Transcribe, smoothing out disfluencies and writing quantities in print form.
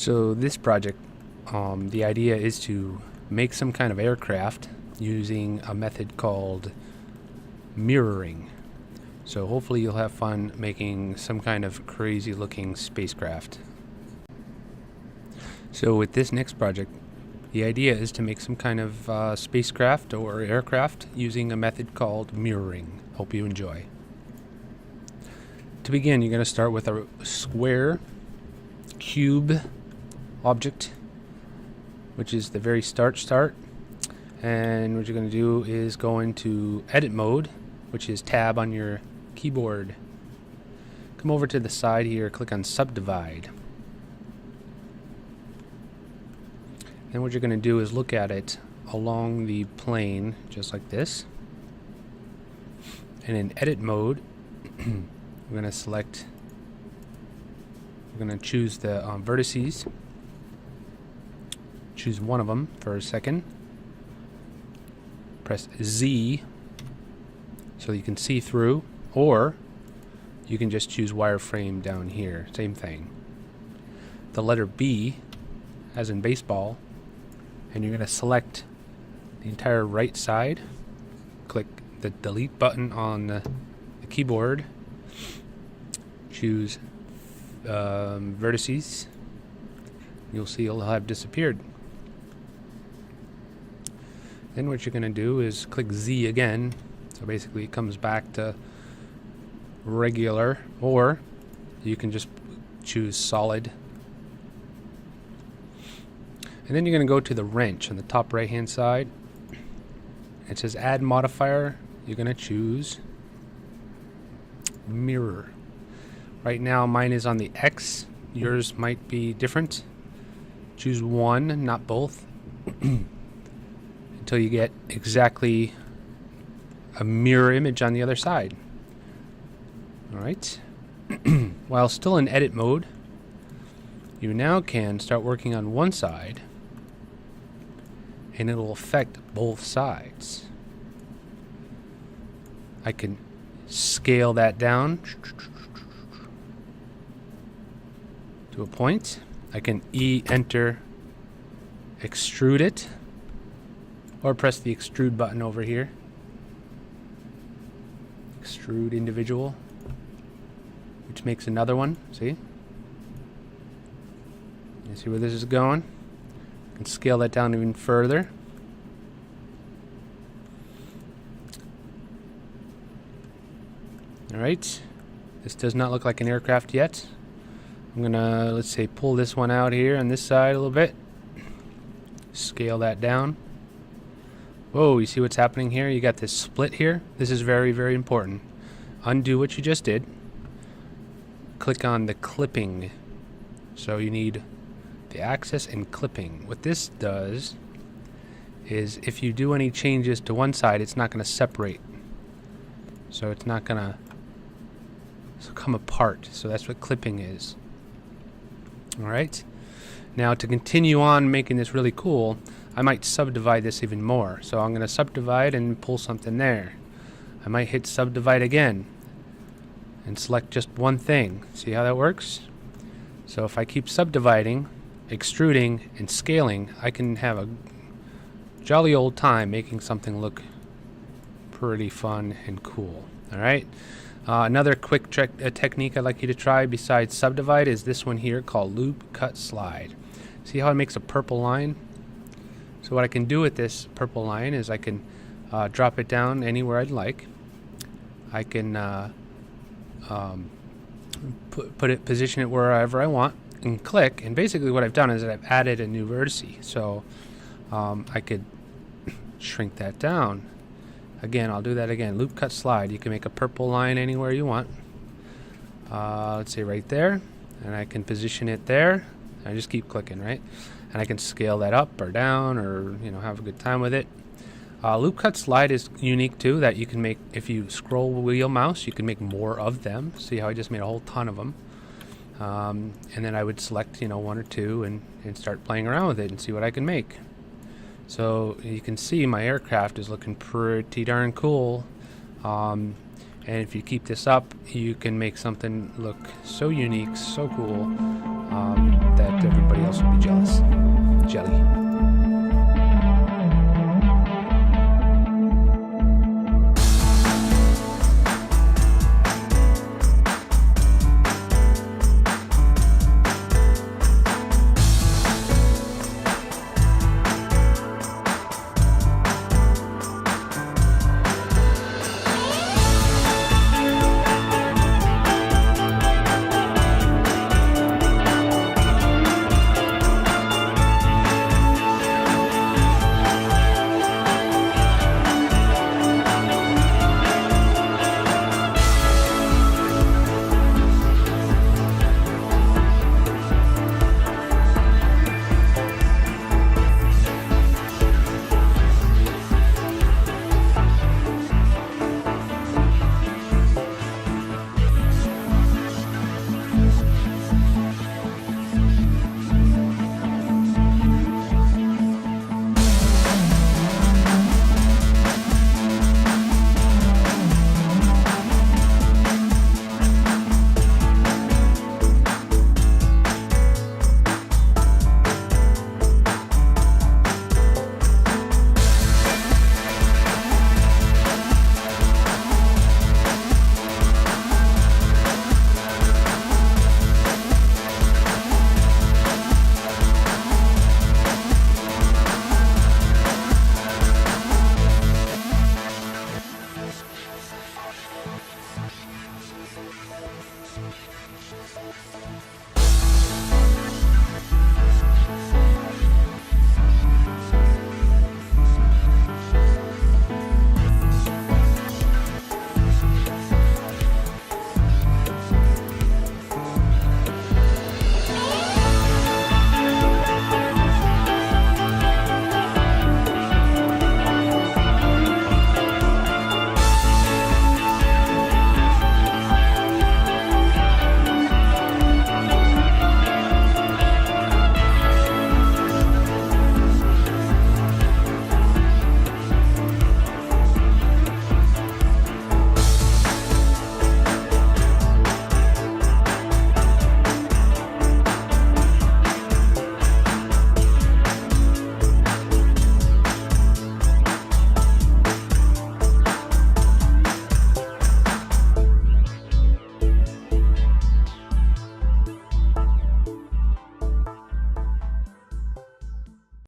So this project, the idea is to make some kind of aircraft using a method called mirroring. So hopefully you'll have fun making some kind of crazy looking spacecraft. So with this next project, the idea is to make some kind of spacecraft or aircraft using a method called mirroring. Hope you enjoy. To begin, you're going to start with a square cube object, which is the very start. And what you're going to do is go into edit mode, which is tab on your keyboard. Come over to the side here, click on Subdivide. And what you're going to do is look at it along the plane, just like this. And in edit mode, we're going to choose the vertices. Choose one of them for a second. Press Z so you can see through, or you can just choose wireframe down here. Same thing. The letter B, as in baseball, and you're going to select the entire right side. Click the delete button on the keyboard. Choose vertices. You'll see it'll have disappeared. Then what you're going to do is click Z again. So basically it comes back to regular, or you can just choose solid. And then you're going to go to the wrench on the top right hand side. It says add modifier. You're going to choose mirror. Right now mine is on the X. Yours might be different. Choose one, not both, until you get exactly a mirror image on the other side. Alright. While still in edit mode, you now can start working on one side, and it'll affect both sides. I can scale that down to a point. I can enter extrude it, or press the extrude button over here. Extrude individual, which makes another one. See? You see where this is going? I can scale that down even further. Alright. This does not look like an aircraft yet. I'm gonna, let's say, pull this one out here on this side a little bit. Scale that down. Whoa, you see what's happening here? You got this split here. This is very, very important. Undo what you just did. Click on the clipping. So you need the axis and clipping. What this does is if you do any changes to one side, it's not going to separate. So it's not going to come apart. So that's what clipping is. Alright. Now to continue on making this really cool, I might subdivide this even more. So I'm going to subdivide and pull something there. I might hit subdivide again and select just one thing. See how that works? So if I keep subdividing, extruding, and scaling, I can have a jolly old time making something look pretty fun and cool. Alright? Another quick technique I'd like you to try besides subdivide is this one here called loop, cut, slide. See how it makes a purple line? So what I can do with this purple line is I can drop it down anywhere I'd like. I can position it wherever I want and click, and basically what I've done is that I've added a new vertice. So I could shrink that down. Again, I'll do that again. Loop, cut, slide. You can make a purple line anywhere you want. Let's say right there, and I can position it there. I just keep clicking, right? And I can scale that up or down, or have a good time with it. Loop, cut, slide is unique too. That you can make if you scroll wheel mouse, you can make more of them. See how I just made a whole ton of them. And then I would select one or two and start playing around with it and see what I can make. So you can see my aircraft is looking pretty darn cool. And if you keep this up, you can make something look so unique, so cool, that everybody else else would be jealous. Jelly.